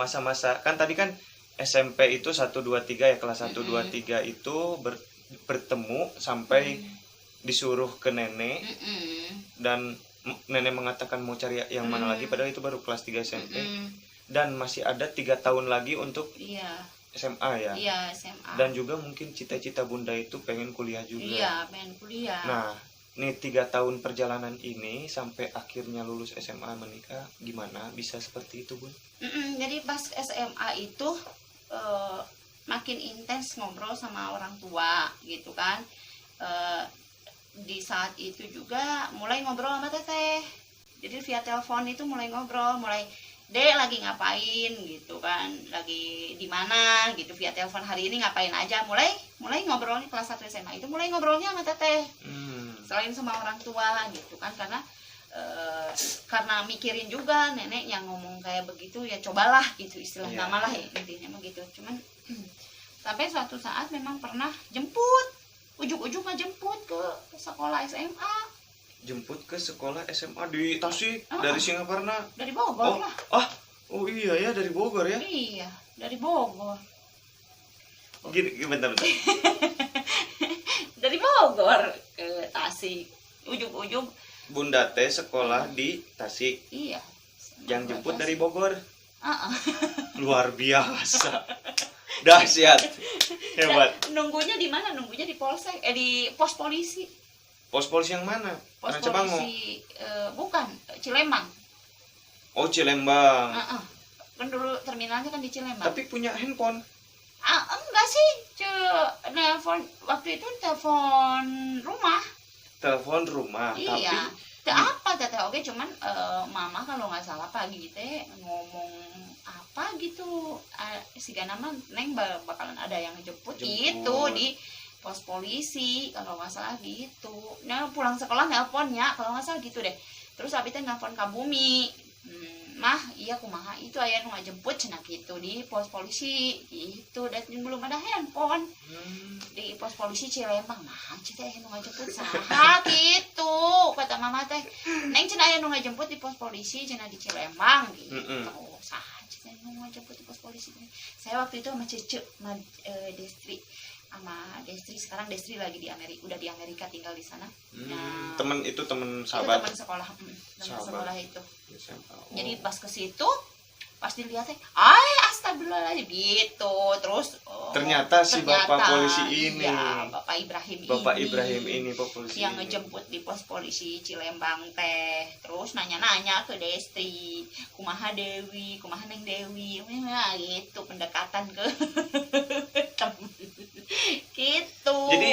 masa-masa kan tadi kan SMP itu 1 2 3 ya, kelas 1 2 3 itu bertemu sampai disuruh ke nenek dan nenek mengatakan mau cari yang mana lagi, padahal itu baru kelas 3 SMP. Dan masih ada 3 tahun lagi untuk SMA ya. Iya, SMA. Dan juga mungkin cita-cita Bunda itu pengen kuliah juga. Iya, pengen kuliah. Nah, nih 3 tahun perjalanan ini sampai akhirnya lulus SMA menikah, gimana bisa seperti itu, Bun? Jadi pas SMA itu makin intens ngobrol sama orang tua gitu kan. Di saat itu juga mulai ngobrol sama teteh. Jadi via telepon itu mulai ngobrol, mulai Dek lagi ngapain gitu kan, lagi di mana gitu, via telepon hari ini ngapain aja, mulai ngobrolnya kelas 1 SMA itu mulai ngobrolnya sama teteh. Selain sama orang tua gitu kan, karena mikirin juga nenek yang ngomong kayak begitu ya cobalah gitu, istilah nama lah ya, intinya begitu. Cuman sampai suatu saat memang pernah jemput, ujuk-ujuk ngejemput ke sekolah SMA. Jemput ke sekolah SMA di Tasik dari Singaparna. Dari Bogor lah. Oh iya ya, dari Bogor ya. Iya, dari Bogor. Gini, bentar. Dari Bogor ke Tasik. Ujuk-ujuk Bunda teh sekolah di Tasik. Iya. Yang jemput dari Bogor. Luar biasa. Dahsyat. Hebat. Nunggunya di mana? Nunggunya di polsek, di pos polisi. Pos polisi yang mana? Pos Cabango? polisi bukan, Cilembang. Oh, Cilembang. Kan dulu terminalnya kan di Cilembang. Tapi punya handphone? Enggak sih, nelfon waktu itu telepon rumah. Telepon rumah, iya. Tapi apa teteh oke, cuman mama kalau nggak salah pagi teh ngomong apa gitu, siga nama neng bakalan ada yang jemput gitu di pos polisi kalau nggak salah gitu. Nah pulang sekolah nelponnya kalau nggak salah gitu deh. Terus abis itu nelpon Kak Bumi, mah iya kumaha itu ayah nu ngajemput cenah gitu di pos polisi gitu, dan belum ada handphone. Di pos polisi Cilembang mah cenah aya nu ngajemput saha gitu kata mama teh, neng cenah aya nu ngajemput di pos polisi cenah di Cilembang gitu. Saha cenah nu ngajemput di pos polisi. Saya waktu itu sama Cece Destri, sama Destri, sekarang Destri lagi di Amerika, udah di Amerika tinggal di sana. Nah, temen sahabat. Itu teman sekolah, sekolah itu. Oh. Jadi pas ke situ, pas dilihat astagfirullahaladzim gitu. Terus ternyata si bapak polisi ini, ya, Bapak Ibrahim ini polisi yang ini ngejemput di pos polisi Cilembang teh. Terus nanya-nanya ke Destri, kumaha Dewi, kumaha Neng Dewi, gitu pendekatan ke temen. Gitu. Jadi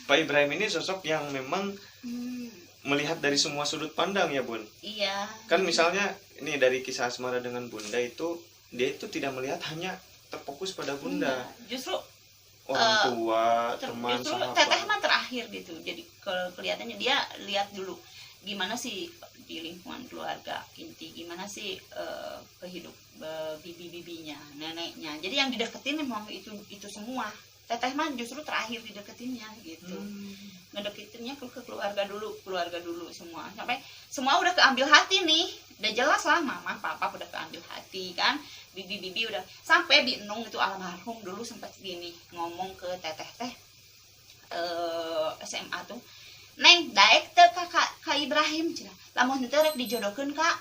Pak Ibrahim ini sosok yang memang melihat dari semua sudut pandang ya, Bun. Iya. Kan misalnya ini dari kisah asmara dengan Bunda itu, dia itu tidak melihat hanya terfokus pada Bunda. Justru orang tua, teman, justru sahabat. teteh mah terakhir gitu. Jadi kelihatannya dia lihat dulu gimana sih di lingkungan keluarga inti, gimana sih kehidup bibi-bibinya, neneknya. Jadi yang dideketin memang itu semua. Teteh mah justru terakhir dideketinnya gitu. Ngedeketinnya ke keluarga dulu semua. Sampai semua udah keambil hati nih. Udah jelas lah mama, papa udah keambil hati kan. Bibi udah, sampai Bi Enung itu almarhum dulu sempat gini ngomong ke teteh SMA tuh. Neng, daek teh Kak Ibrahim cenah. Lamun teu rek dijodohkeun Kak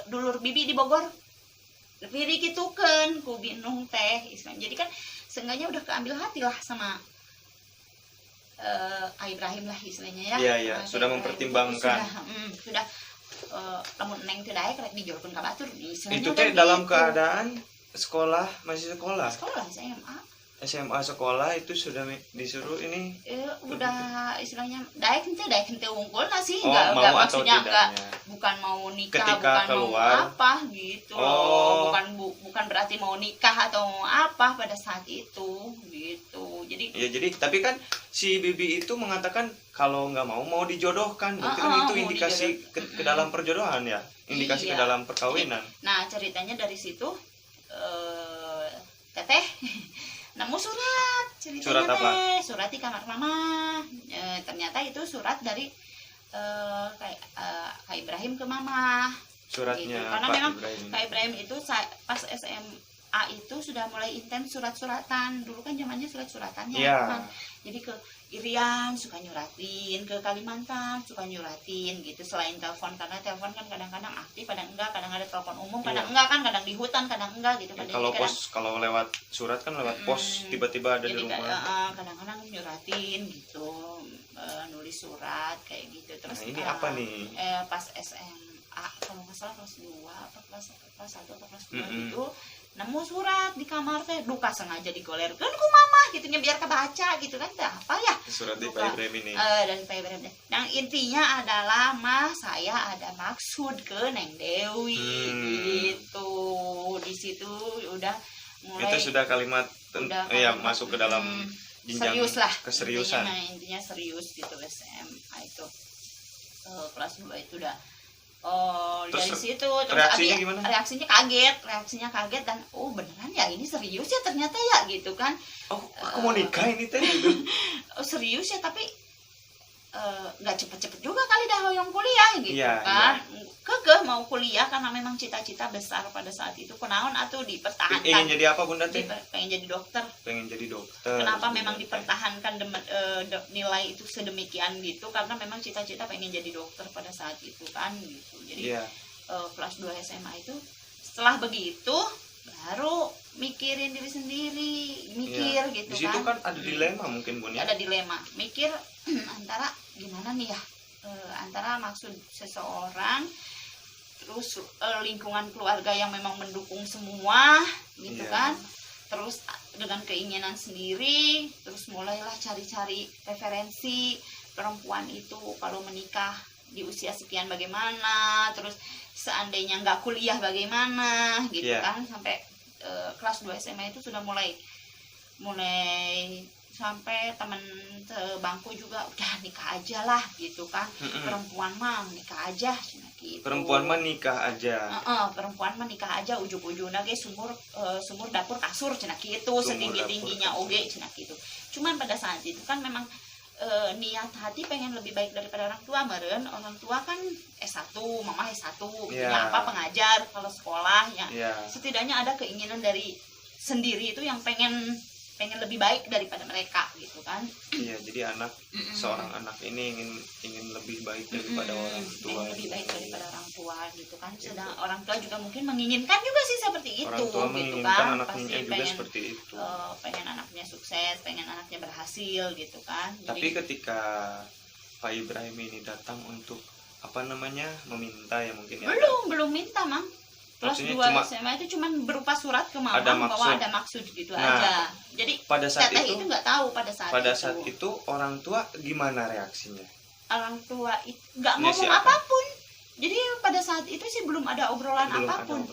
dulur bibi di Bogor. Piri kitukeun ku Bi Enung teh. Jadi kan seenggaknya udah keambil hati lah sama Ibrahim lah istilahnya ya. Iya, sudah mempertimbangkan. Sudah lamun neng teu daek rek dijodohkeun ka batur. Itu teh dalam keadaan masih sekolah. Sekolah SMA sekolah itu sudah disuruh ini. Udah istilahnya daek henteu wungkulna sih, mau enggak atau maksudnya enggak, tidaknya. bukan mau nikah, Ketika bukan keluar. mau apa gitu loh. Bukan berarti mau nikah atau mau apa pada saat itu gitu. Jadi ya, jadi kan si Bibi itu mengatakan kalau nggak mau dijodohkan, berarti kan itu indikasi ke dalam perjodohan ya, indikasi ke dalam perkawinan. Nah ceritanya dari situ teteh nemu surat, ceritanya Surat apa? Surat di kamar mama. Ternyata itu surat dari Kak Ibrahim ke mama. suratnya gitu. Karena Pak memang Ibrahim. Pak Ibrahim itu pas SMA itu sudah mulai intens surat-suratan. Dulu kan zamannya surat-suratannya Iya. jadi ke Irian suka nyuratin, ke Kalimantan suka nyuratin gitu, selain telepon, karena telepon kan kadang-kadang aktif, kadang enggak, kadang ada telepon umum, kadang enggak kan, kadang di hutan, kadang enggak gitu. Ya, kalau pos, kalau lewat surat kan lewat pos tiba-tiba ada jadi di rumah. kadang-kadang nyuratin gitu, nulis surat kayak gitu. Terus Nah, ini apa nih? Pas SMA kalau nggak salah kelas 2 atau kelas 1 atau kelas 2 gitu, nemu surat di kamar teh, duka sengaja digolerkeun ku mama gitu nya biar kebaca gitu kan, teh apa ya Surat dari Pak Ibrahim ini. dari Pak Ibrahim. Yang intinya adalah mah saya ada maksud ke Neng Dewi gitu. Di situ udah mulai itu sudah kalimat ya masuk ke dalam jenjang serius lah, keseriusan. Intinya serius gitu. SMA itu kelas 2 itu udah Terus dari situ terus reaksinya gimana? reaksinya kaget dan beneran ya ini serius ya ternyata ya gitu kan. Aku mau nikah ini teh gitu. Serius ya, tapi nggak cepet-cepet juga kali dah hoyong kuliah gitu kan. Kekeh mau kuliah karena memang cita-cita besar pada saat itu. Kunaon atuh dipertahankan. Ingin jadi apa Bunda teh? Pengen jadi dokter. Pengen jadi dokter. Kenapa memang dipertahankan nilai itu sedemikian gitu? Karena memang cita-cita pengen jadi dokter pada saat itu kan gitu. Jadi kelas 2 SMA itu setelah begitu baru mikirin diri sendiri, mikir gitu kan. Di situ kan ada dilema mungkin Bun ya. Ada dilema, mikir antara gimana nih ya, antara maksud seseorang, terus lingkungan keluarga yang memang mendukung semua gitu kan, terus dengan keinginan sendiri, terus mulailah cari-cari referensi perempuan itu kalau menikah di usia sekian bagaimana, terus seandainya nggak kuliah bagaimana gitu kan. Sampai kelas 2 SMA itu sudah mulai sampai teman sebangku juga udah nikah aja lah gitu kan. Perempuan mah nikah aja gitu. Perempuan mah nikah aja. Perempuan mah nikah aja, ujug-ujugna ge sumur dapur kasur cenah kitu, setinggi-tingginya oge cenah kitu. Cuman pada saat itu kan memang niat hati pengen lebih baik daripada orang tua meren. Orang tua kan S1, mama S1, punya apa pengajar kalau sekolah ya. Setidaknya ada keinginan dari sendiri itu yang pengen lebih baik daripada mereka gitu kan. Iya, jadi seorang anak ini ingin lebih baik daripada orang tua. Lebih baik daripada orang tua gitu kan. Sedang orang tua juga mungkin menginginkan juga sih seperti itu. Orang tua gitu kan. Pasti anaknya juga seperti itu. Pengen anaknya sukses, pengen anaknya berhasil gitu kan. Tapi ketika Pak Ibrahim ini datang untuk meminta ya mungkin ya. Belum minta, Mang. Kelas 2 SMA itu cuma berupa surat ke mama bahwa ada maksud gitu aja. Jadi pada saat itu nggak tahu pada saat itu orang tua gimana reaksinya? Orang tua itu nggak ngomong apapun. Jadi pada saat itu sih belum ada obrolan apapun.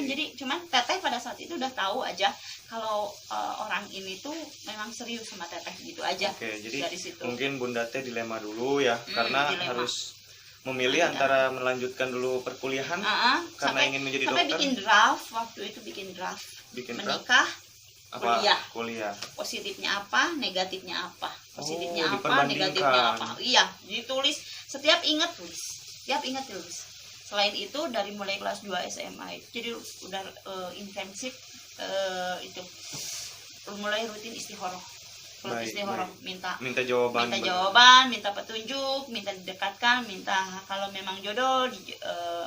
Jadi cuman teteh pada saat itu udah tahu aja kalau orang ini tuh memang serius sama teteh gitu aja. Oke, jadi dari situ. Mungkin Bunda teh dilema dulu ya, karena harus memilih antara melanjutkan dulu perkuliahan karena ingin menjadi dokter. Sampai bikin draft, waktu itu bikin draft. Menikah, kuliah. Positifnya apa, negatifnya apa. Positifnya apa, negatifnya apa. Iya, ditulis. Setiap ingat tulis. Selain itu dari mulai kelas 2 SMA itu jadi udah intensif itu. Mulai rutin istikharah. Minta jawaban, minta petunjuk, minta didekatkan, minta kalau memang jodoh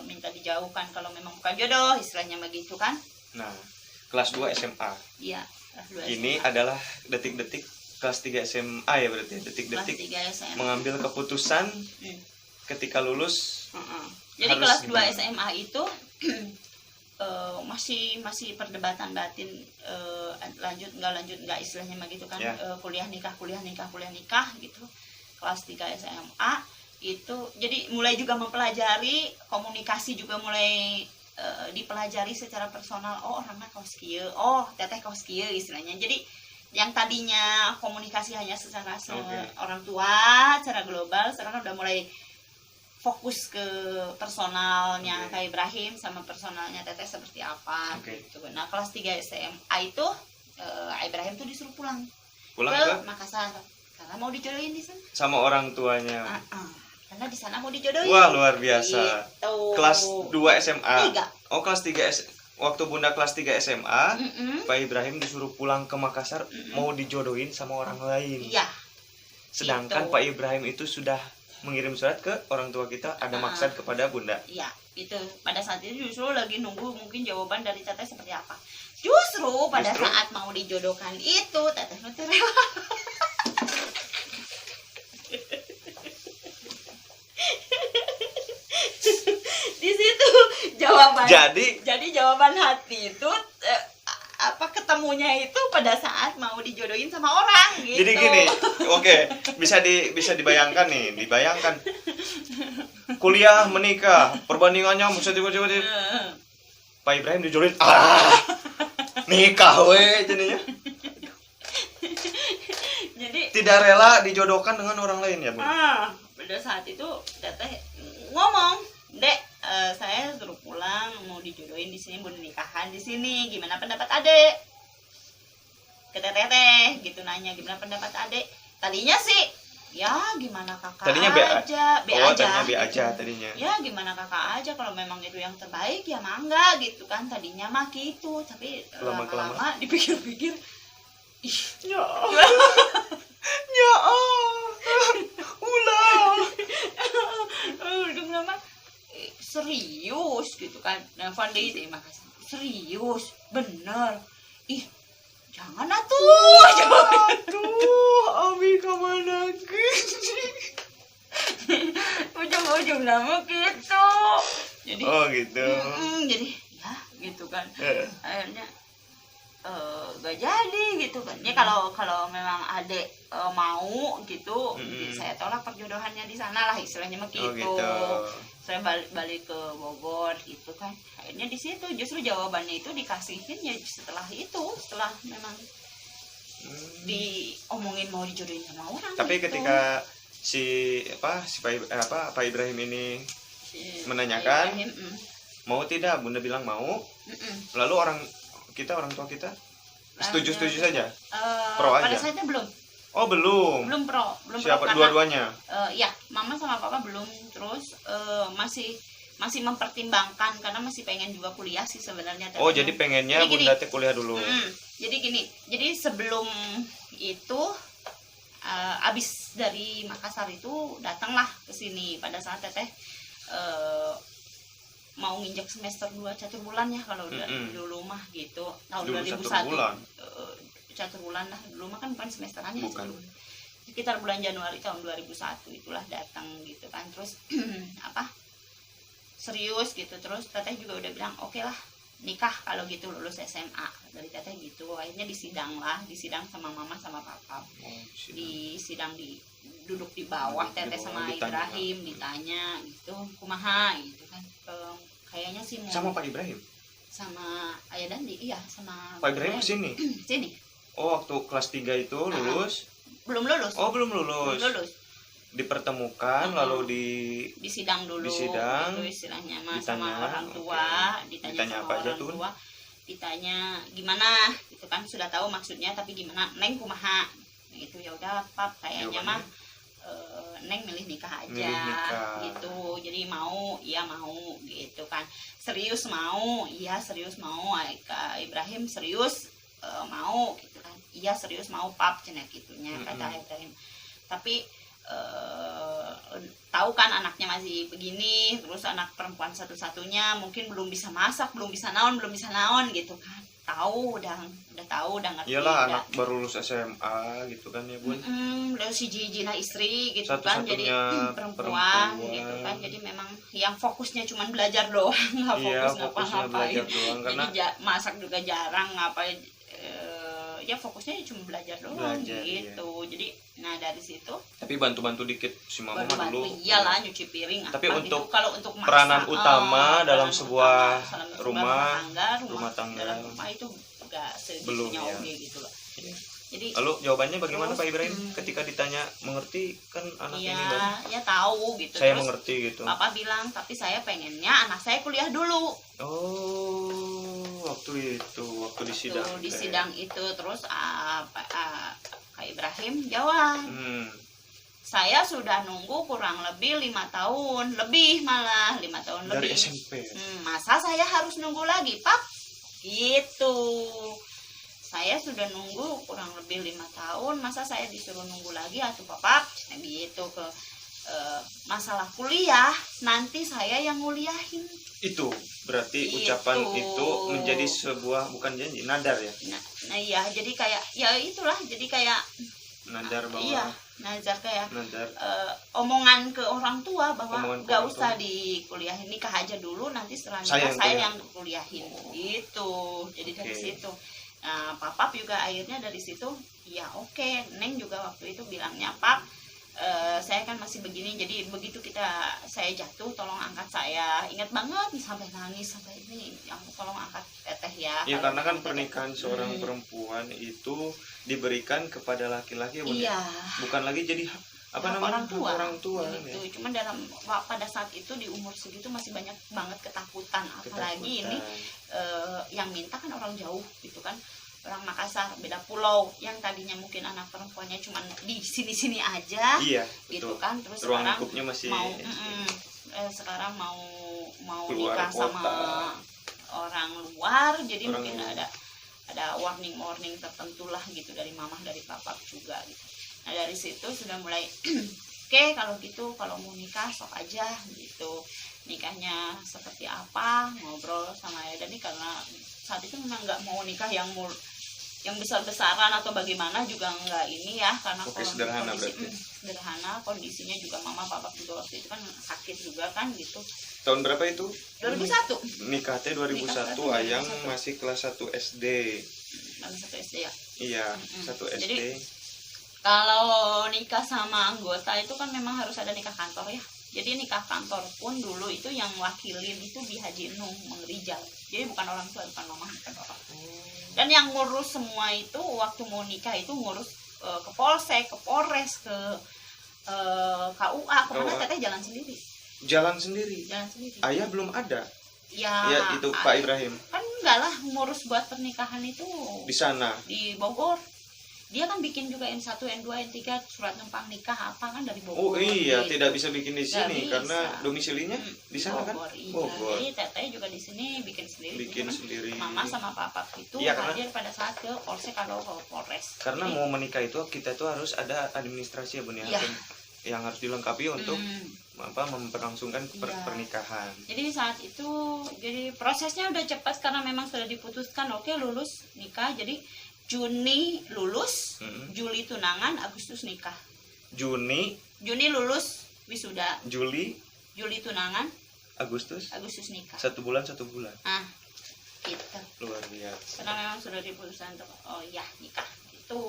minta dijauhkan, kalau memang bukan jodoh istilahnya begitu kan. Nah, kelas 2 SMA. Iya, kelas 2 ini SMA. adalah detik-detik kelas 3 SMA ya berarti, detik-detik mengambil keputusan ketika lulus. Jadi kelas 2 SMA itu masih perdebatan batin, lanjut nggak istilahnya begitu kan. Kuliah nikah gitu. Kelas 3 SMA itu jadi mulai juga mempelajari komunikasi, juga mulai dipelajari secara personal. Orangnya kos kieu, teteh kos kieu istilahnya. Jadi yang tadinya komunikasi hanya secara orang tua, secara global, sekarang udah mulai fokus ke personalnya Kak Ibrahim sama personalnya teteh seperti apa gitu. Nah kelas 3 SMA itu Ibrahim tuh disuruh pulang ke Makassar karena mau dijodohin di sana sama orang tuanya. karena di sana mau dijodohin. Wah, luar biasa. Gitu. Kelas 2 SMA. 3. Oh, kelas 3 waktu Bunda kelas 3 SMA, Pak Ibrahim disuruh pulang ke Makassar mau dijodohin sama orang lain. Iya. Sedangkan Gitu. Pak Ibrahim itu sudah mengirim surat ke orang tua kita, ada maksud kepada Bunda. Iya, itu pada saat itu justru lagi nunggu mungkin jawaban dari teteh seperti apa. Justru pada saat mau dijodohkan itu teteh rela. Di situ jawaban. Jadi jawaban hati itu ketemunya itu pada saat mau dijodohin sama orang gitu. Jadi gini, oke, bisa dibayangkan nih, kuliah menikah, perbandingannya bisa tiba-tiba Pak Ibrahim dijodohin, nikah we jadinya. Jadi tidak rela dijodohkan dengan orang lain ya, Bu? Pada saat itu teteh ngomong, Dek, saya suruh pulang mau dijodohin di sini, mau nikahan di sini, gimana pendapat Adek? Ke teteh gitu nanya gimana pendapat Adek. Tadinya sih ya gimana kakak tadinya aja, B aja. Tadinya B aja gitu. tadinya. Ya gimana kakak aja, kalau memang itu yang terbaik ya mangga gitu kan. Tadinya mah gitu, tapi lama-lama dipikir-pikir, ih, ya ulah. Udah serius gitu kan. Nelfon deh, terima kasih. Serius, bener. Ih, jangan atuh. Abi kemana gini? Ujung-ujung nama gitu. Jadi, oh gitu. Jadi ya gitu kan. Akhirnya gak jadi gitu kan. Ya kalau memang Adek mau gitu, saya tolak perjodohannya di sana lah istilahnya mah gitu. Oh, gitu. Saya balik ke Bogor gitu kan. Akhirnya di situ justru jawabannya itu dikasihin ya setelah memang diomongin mau dijodohin sama orang. Tapi gitu. ketika Pak Ibrahim ini menanyakan mau tidak, Bunda bilang mau. Lalu orang tua kita setuju saja. Pro aja. Pada saatnya belum. Oh, belum pro. Siapa pro, dua-duanya? Ya, Mama sama Papa belum. Terus masih mempertimbangkan karena masih pengen juga kuliah sih sebenarnya. Oh, jadi pengennya Bunda teh kuliah dulu. Jadi sebelum itu abis dari Makassar itu datanglah ke sini pada saat teteh mau nginjak semester 2 catur bulan ya kalau dulu mah gitu. Tahun 2001. Catur bulan lah. Dulu mah kan bukan semesterannya. Bukan. Sekitar bulan Januari tahun 2001 itulah datang gitu kan. Terus serius gitu. Terus teteh juga udah bilang oke lah nikah kalau gitu lulus SMA dari teteh gitu. Akhirnya disidang sama Mama sama Papa. Disidang duduk di bawah teteh sama Ibrahim ditanya gitu kumaha gitu kan. Kayaknya sih sama Pak Ibrahim sama Ayah Dandi, iya sama Pak Ibrahim kesini. Sini. Oh, waktu kelas 3 itu lulus. Belum lulus. Oh, belum lulus. Dipertemukan lalu disidang dulu. Disidang. Gitu istilahnya mah sama orang tua, ditanya sama apa aja orang tuh? tua. Ditanya gimana gitu kan, sudah tahu maksudnya tapi gimana Neng kumaha. Gitu ya udah Pap kayaknya mah Neng milih nikah aja gitu. Jadi mau gitu kan. Serius mau, iya serius mau. Kak Ibrahim serius mau gitu kan. Iya serius mau Pap cenah gitunya kata Ibrahim. Tapi tahu kan anaknya masih begini, terus anak perempuan satu-satunya mungkin belum bisa masak, belum bisa naon gitu kan. Udah ngerti. Iyalah anak baru lulus SMA gitu kan ya Bun. Udah si Jijina istri gitu kan, jadi perempuan gitu kan. Jadi memang yang fokusnya cuma belajar doang, nggak fokus ngapa-ngapain. Jadi masak juga jarang ngapain. Ya fokusnya cuma belajar doang gitu. Iya. Jadi dari situ. Tapi bantu-bantu dikit si Mama dulu. Iyalah nyuci piring. Tapi untuk gitu. Kalau untuk masak, peranan utama dalam sebuah rumah tangga dalam rumah itu enggak segitunya oke gitu loh. Iya. Jadi lalu jawabannya bagaimana Pak Ibrahim ketika ditanya mengerti kan anak ini Bang? Ya tahu gitu. Saya terus mengerti gitu. Papa bilang tapi saya pengennya anak saya kuliah dulu. Oh, waktu disidang. Disidang itu terus Kak Ibrahim jawab. Saya sudah nunggu kurang lebih 5 tahun, lebih malah 5 tahun dari lebih. SMP. Masa saya harus nunggu lagi, Pak? Gitu. Saya sudah nunggu kurang lebih 5 tahun, masa saya disuruh nunggu lagi atuh Papa? Gitu ke masalah kuliah, nanti saya yang nguliahin. Itu berarti ucapan itu menjadi sebuah bukan janji, nadar ya. Nah iya, jadi kayak ya itulah, jadi kayak nadar bahwa iya, nazar kayak nadar omongan ke orang tua bahwa Omongan ke gak orang usah tua. dikuliahin, nikah aja dulu, nanti setelah Saya nikah saya yang yang kuliahin gitu. Jadi dari Oke. situ Papa juga akhirnya dari situ ya oke. Neng juga waktu itu bilangnya, Pap, saya kan masih begini, jadi begitu saya jatuh tolong angkat saya. Ingat banget nih, sampai nangis sampai ini, yang tolong angkat teteh ya. Ya Kalau karena kan teteh. pernikahan seorang perempuan itu diberikan kepada laki-laki ya, Bun, ya? Iya. Bukan lagi jadi apa Hak namanya orang tua kan, gitu. ya. Cuman pada saat itu di umur segitu masih banyak banget ketakutan, apalagi ini yang minta kan orang jauh gitu kan, orang Makassar, beda pulau, yang tadinya mungkin anak perempuannya cuman di sini-sini aja. Iya, gitu betul. kan, terus Ruang sekarang lingkupnya masih mau sekarang mau Keluar nikah kota. sama orang luar, jadi Orang mungkin luar. ada warning tertentu lah gitu dari mamah, dari papa juga gitu. Nah dari situ sudah mulai oke, kalau gitu kalau mau nikah sok aja gitu, nikahnya seperti apa, ngobrol sama Eda nih, karena saat itu memang nggak mau nikah yang besar-besaran atau bagaimana juga nggak ini ya, karena Oke, sederhana kondisi berarti. sederhana, kondisinya juga mama papa juga waktu itu kan sakit juga kan gitu. Tahun berapa itu? 2001 Nikah teh 2001, Nikah Ayang 2001. masih kelas 1 SD. baru 1 SD ya. Iya, 1 SD. Jadi, kalau nikah sama anggota itu kan memang harus ada nikah kantor ya. Jadi nikah kantor pun dulu itu yang wakilin itu Bi Haji Nuh Mengrijal. Jadi bukan orang tua, bukan mama, bukan bapak. Dan yang ngurus semua itu waktu mau nikah itu ngurus ke Polsek, ke Polres, ke KUA, kemana KUA. teteh jalan sendiri. Jalan sendiri. Jalan sendiri. Ayah belum ada. Ya, Ya itu Pak Ibrahim kan enggak lah, ngurus buat pernikahan itu di sana. di Bogor. Dia kan bikin juga N1, N2, N3 surat numpang nikah apa kan dari Oh Bogor. iya, gitu. tidak bisa bikin di Nggak sini bisa. karena domisilinya di sana kan. Bogor, iya. Bogor. Jadi teteh juga di sini bikin sendiri. Bikin Cuman sendiri. Mama sama papa itu Iya, karena- hadir pada saat ke Polsek atau ke Polres. Karena Jadi, mau menikah itu kita tuh harus ada administrasi ya Bun ya, Iya. yang harus dilengkapi untuk hmm, memperlangsungkan Iya. pernikahan. jadi saat itu jadi prosesnya udah cepat karena memang sudah diputuskan oke lulus nikah. Jadi Juni lulus, Mm-mm. Juli tunangan, Agustus nikah. Juni, Juni lulus wisuda, Juli, Juli tunangan, Agustus, Agustus nikah. 1 bulan. Ah, gitu. Luar biasa. Karena memang sudah diputuskan untuk nikah gitu.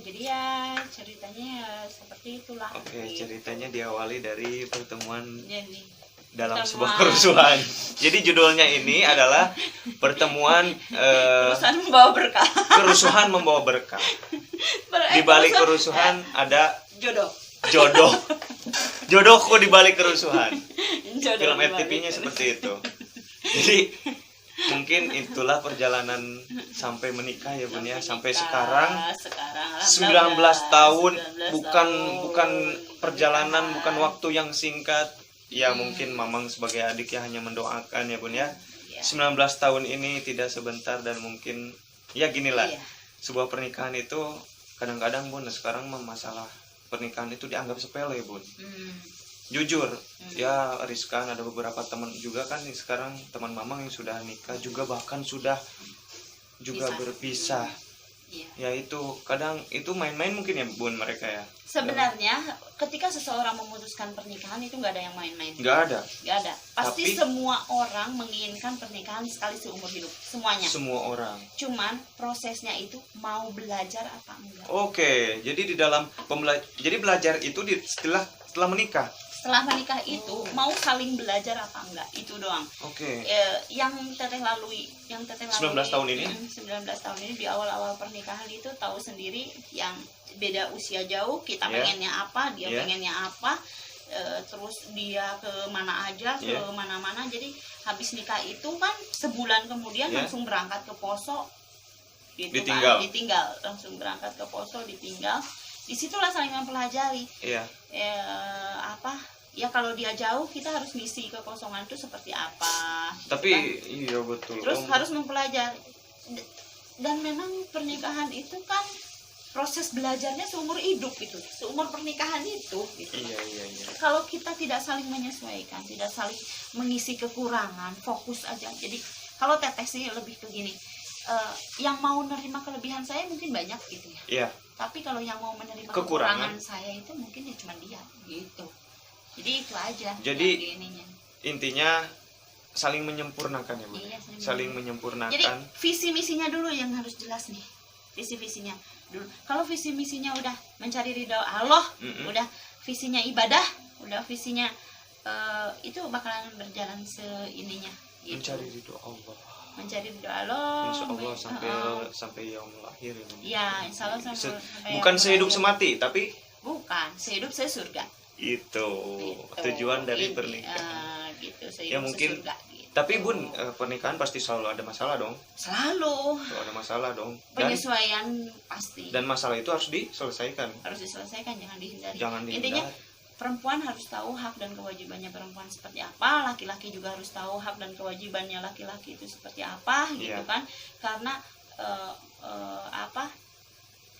Jadi ya ceritanya ya seperti itulah. Oke, gitu. ceritanya diawali dari pertemuan Jadi dalam Pertemuan. sebuah kerusuhan. Jadi judulnya ini adalah pertemuan perusahaan membawa berkah. kerusuhan membawa berkah. Di balik kerusuhan ada jodoh. jodoh. Jodohku di balik kerusuhan. Jodoh Film di balik FTP-nya kerusuhan. seperti itu. Jadi mungkin itulah perjalanan sampai menikah ya Bun ya, sampai sekarang 19 tahun, bukan perjalanan, bukan waktu yang singkat. Ya mungkin Mamang sebagai adik ya hanya mendoakan ya Bun ya. Ya. 19 tahun ini tidak sebentar dan mungkin ya ginilah. Iya. Sebuah pernikahan itu kadang-kadang Bun, sekarang masalah pernikahan itu dianggap sepele Bun. Jujur, ya riskan, ada beberapa teman juga kan nih sekarang teman Mamang yang sudah nikah juga bahkan sudah juga Pisah. berpisah. Iya. Ya itu kadang itu main-main mungkin ya Bun mereka ya. Sebenarnya ketika seseorang memutuskan pernikahan itu nggak ada yang main-main. Nggak ada. Nggak ada. Pasti Tapi- semua orang menginginkan pernikahan sekali seumur hidup. Semuanya. Semua orang. Cuman prosesnya itu mau belajar apa enggak. Oke, jadi di dalam jadi belajar itu setelah menikah. Setelah menikah itu mau saling belajar apa enggak, itu doang. Oke. Yang teteh lalui 19 tahun ini? 19 tahun ini di awal-awal pernikahan itu tahu sendiri, yang beda usia jauh, kita Yeah. pengennya apa, dia Yeah. pengennya apa, terus dia ke mana aja, ke Yeah. mana-mana. Jadi habis nikah itu kan sebulan kemudian Yeah. langsung berangkat ke Poso gitu Ditinggal. kan, ditinggal, langsung berangkat ke Poso, ditinggal. disitulah saling mempelajari. Iya. Ya kalau dia jauh kita harus ngisi kekosongan itu seperti apa. Tapi kan? iya betul. Terus harus mempelajari. Dan memang pernikahan itu kan proses belajarnya seumur hidup itu, seumur pernikahan itu. Gitu. Iya. Kalau kita tidak saling menyesuaikan, tidak saling mengisi kekurangan, fokus aja. Jadi kalau Teteh sih lebih ke gini, yang mau menerima kelebihan saya mungkin banyak gitu ya. Iya. Tapi kalau yang mau menerima kekurangan saya itu mungkin ya cuma dia gitu. Jadi itu aja. Jadi intinya saling menyempurnakan ya, Bu. Iya, saling menyempurnakan. Jadi visi misinya dulu yang harus jelas nih. Visi visinya dulu. Kalau visi misinya udah mencari ridho Allah, udah visinya ibadah, udah visinya itu bakalan berjalan seininya. Gitu. Mencari ridho Allah. Mencari ridho Allah. Insya Allah sampai yaumul akhir ini. Ya, insya Allah sampai bukan sehidup semati, tapi bukan sehidup sesurga. Itu tujuan dari pernikahan. Gitu, ya mungkin surga, gitu. Tapi Bun, pernikahan pasti selalu ada masalah dong. Selalu ada masalah dong. Penyesuaian pasti. Dan masalah itu harus diselesaikan. Harus diselesaikan, jangan dihindari. Jangan dihindari. Intinya perempuan harus tahu hak dan kewajibannya perempuan seperti apa, laki-laki juga harus tahu hak dan kewajibannya laki-laki itu seperti apa, gitu kan? Karena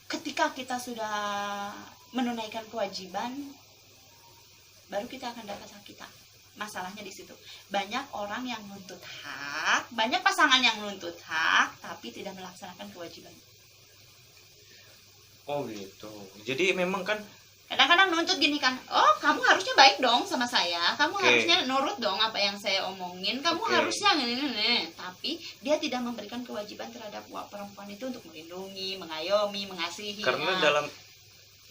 ketika kita sudah menunaikan kewajiban, baru kita akan dapat hak kita. Masalahnya di situ. Banyak orang yang menuntut hak, banyak pasangan yang menuntut hak, tapi tidak melaksanakan kewajiban. Oh gitu. Jadi memang kan kadang-kadang nuntut gini kan, oh kamu harusnya baik dong sama saya, kamu harusnya nurut dong apa yang saya omongin, kamu harusnya ini. Tapi dia tidak memberikan kewajiban terhadap perempuan itu untuk melindungi, mengayomi, mengasihi. Karena dalam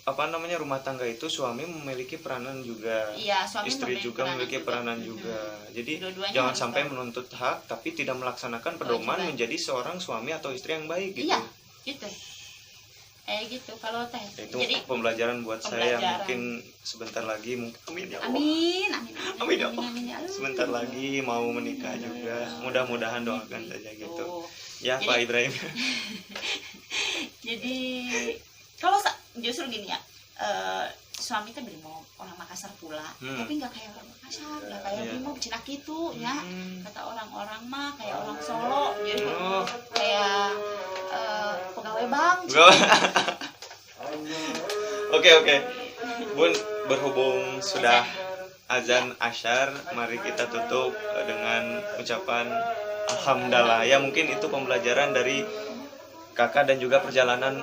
rumah tangga itu suami memiliki peranan juga, suami istri juga memiliki peranan juga. Jadi jangan sampai menuntut hak tapi tidak melaksanakan pedoman menjadi seorang suami atau istri yang baik gitu. Iya, gitu. Gitu kalau Teh. Itu jadi pembelajaran buat saya, mungkin sebentar lagi amin ya Allah. Amin ya Allah. Sebentar lagi mau menikah juga. Mudah-mudahan doakan saja gitu. Ya jadi, Pak Ibrahim. Jadi kalau justru gini ya, suami kan mau orang Makassar pula, tapi nggak kayak orang Makassar, nggak kayak Bimo Cina gitu ya. Kata orang-orang mah kayak orang Solo, jadi kayak pegawai bank. Oke. Bun, berhubung sudah azan asyar, mari kita tutup dengan ucapan alhamdulillah. Ya mungkin itu pembelajaran dari kakak dan juga perjalanan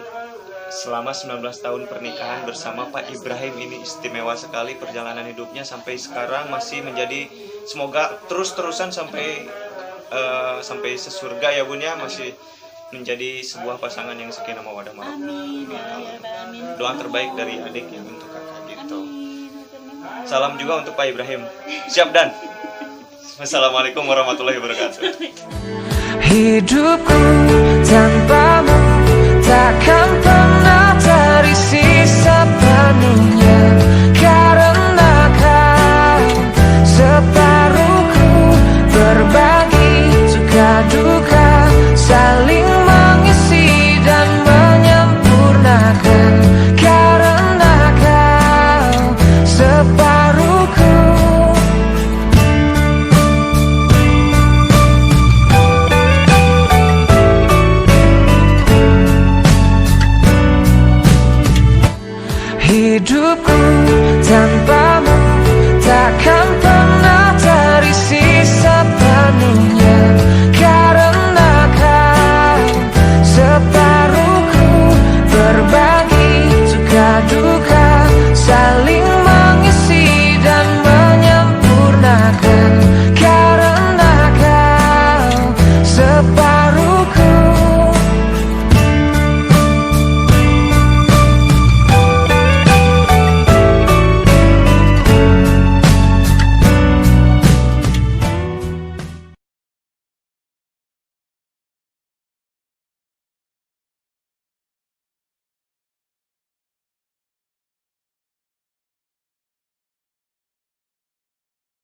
selama 19 tahun pernikahan bersama Pak Ibrahim ini. Istimewa sekali perjalanan hidupnya sampai sekarang, masih menjadi, semoga terus-terusan sampai sesurga ya Bun ya, masih menjadi sebuah pasangan yang sakinah mawaddah warahmah. Amin. Doa terbaik dari adik ya untuk kakak gitu. Salam juga untuk Pak Ibrahim. Siap Dan. Wassalamualaikum warahmatullahi wabarakatuh. Hidupku tanpamu takkan pernah terisi sepenuhnya, karena kau separuhku, berbagi suka duka, saling mengisi dan menyempurnakan, karena kau separuhku. Hidupku tanpamu takkan